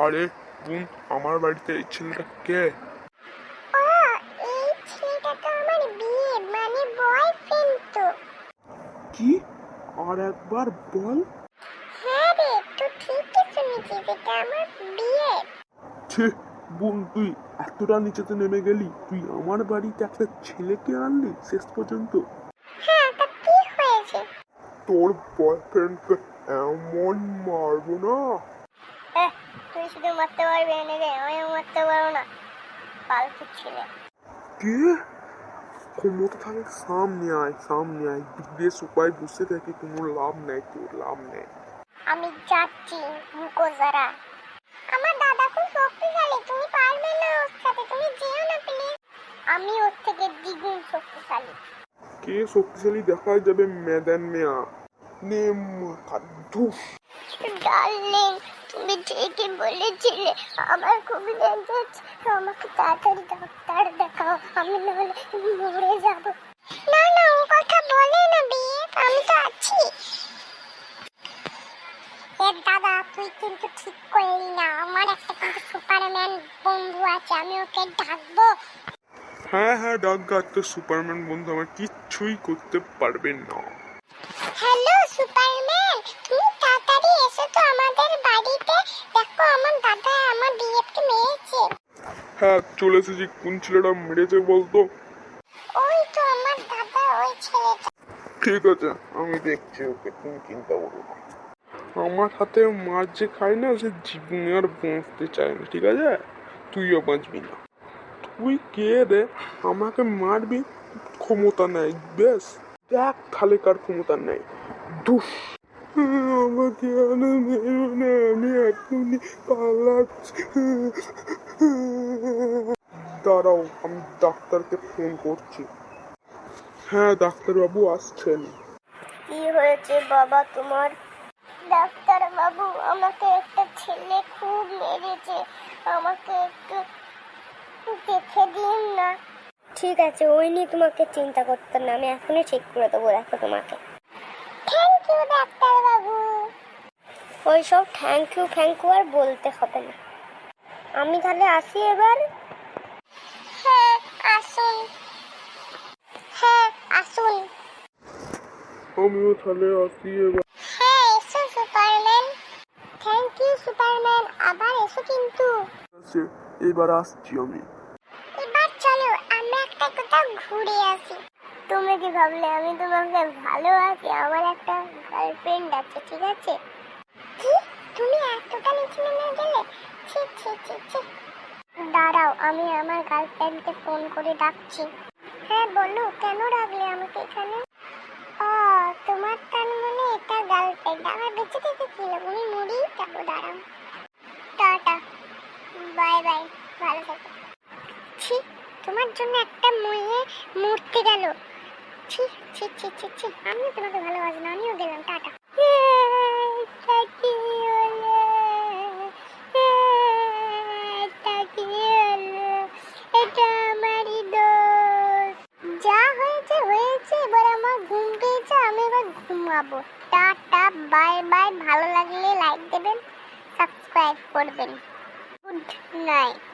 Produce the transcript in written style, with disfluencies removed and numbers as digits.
আরে বোন, আমার বাড়িতে এই ছেলেটা কে? এই ছেলেটা তো আমার বিয়ে মানে বয়ফ্রেন্ড তো। কি? আর একবার বল। হ্যাঁ রে, তুই ঠিকই শুনেছিস, এটা আমার বিয়ে। ছে, বোন তুই এতটা নিচেতে নেমে গেলি? তুই আমার বাড়িতে একটা ছেলেকে আনলি শেষ পর্যন্ত? হ্যাঁ, তা কি হয়েছে? তোর বয়ফ্রেন্ডকে এমন মারবো না। তুই শুধু মারতে পারবি না রে, আমিও মারতে পারবো না। পালতু ছেলে। কে? ক্ষমতা থাকে সামনে আয়, সামনে আয়। বিদেশ উপায় বসে থেকে কোনো লাভ নেই, তোর লাভ নেই। আমি যাচ্ছি, রুকো যারা। আমার দাদা খুব শক্তিশালী, তুমি পারবে না ওর সাথে, তুমি যেও না প্লিজ। আমি ওর থেকে দ্বিগুণ শক্তিশালী। কে শক্তিশালী দেখা যাবে মেদান মেয়া। নে মাথা ধুস। ডার্লিং, তুমি ঠিকই বলেছিলে, আমার খুব লেগেছে। আমাকে তাড়াতাড়ি ডাক্তার দেখাও, আমি নাহলে মরে যাব। না না, ও কথা বলে না বিয়ে, আমি তো আছি। দাদা, তুই কিন্তু ঠিক করলি না। আমার একটা কিন্তু সুপারম্যান বন্ধু আছে, আমি ওকে ডাকবো। হ্যাঁ হ্যাঁ, ডাক গাছ। তো সুপারম্যান বন্ধু আমার কিচ্ছুই করতে পারবে না। হ্যালো সুপারম্যান, তুমি তাড়াতাড়ি এসো তো আমাদের বাড়িতে। দেখো, আমার দাদা আমার বিয়েকে মেরেছে। হ্যাঁ, চলে এসেছি। কোন ছেলেটা মেরেছে বলতো? ওই তো আমার দাদা, ওই ছেলেটা। ঠিক আছে, আমি দেখছি ওকে, তুমি চিন্তা করো না। আমার হাতে মাছ যে খায় না, সে জীবনে আর বাঁচতে চায় না, ঠিক আছে? তুইও বাঁচবি না। তুই কে রে আমাকে মারবি? ক্ষমতা নেই, বেশ দেখ তাহলে কার ক্ষমতা নেই। দুষ। আমাকে মেরো না, আমি এখনই পালাচ্ছি। দাঁড়াও, আমি ডাক্তারকে ফোন করছি। হ্যাঁ, ডাক্তারবাবু আসছেন। কি হয়েছে বাবা তোমার? ডাক্তার বাবু, আমাকে একটা ছেলে খুব মেরেছে, আমাকে একটু দেখে দিন না। ঠিক আছে, ওই নিয়ে তোমাকে চিন্তা করতে না, আমি এখনই ঠিক করে দেবো। দেখো তোমাকে। থ্যাংক ইউ ডাক্তার বাবু। ওই সব থ্যাংক ইউ আর বলতে হবে না। আমি তাহলে আসি এবার। হ্যাঁ আসুন, হ্যাঁ আসুন। আমিও তাহলে আসি এবার। হ্যাঁ এসো সুপারম্যান। থ্যাংক ইউ সুপারম্যান, আবার এসো কিন্তু। আছে, এবার আসছি আমি। এবার চলো আমরা একটা কোথাও ঘুরে আসি। তুমি কি ভাবলে আমি তোমাকে ভালোবাসি? আমার একটা গার্লফ্রেন্ড আছে, ঠিক আছে? কি, তুমি এতটা নিচে নেমে গেলে? ছি ছি ছি ছি। দাঁড়াও, আমি আমার গার্লফ্রেন্ডকে ফোন করে ডাকছি। হ্যাঁ বলো, কেন ডাকলে আমাকে এখানে? তোমার তার মানে এটা গার্লফ্রেন্ড। আমার বেঁচে থেকে কি লাভ, আমি মরেই যাবো। দাঁড়াও, টাটা, বাই বাই, ভালো থাকো। ছি, তোমার জন্য একটা মেয়ে মরতে গেল। ছি ছি ছি ছি ছি, আমিও তোমাকে ভালোবাসি না, আমিও গেলাম, টাটা। এটা আমারই দোষ। যা হয়েছে হয়েছে, এবার আমার ঘুম পেয়েছে, আমি এবার ঘুমাবো। Tata, bye bye. ভালো লাগলে লাইক দেবেন, সাবস্ক্রাইব করবেন। Good night.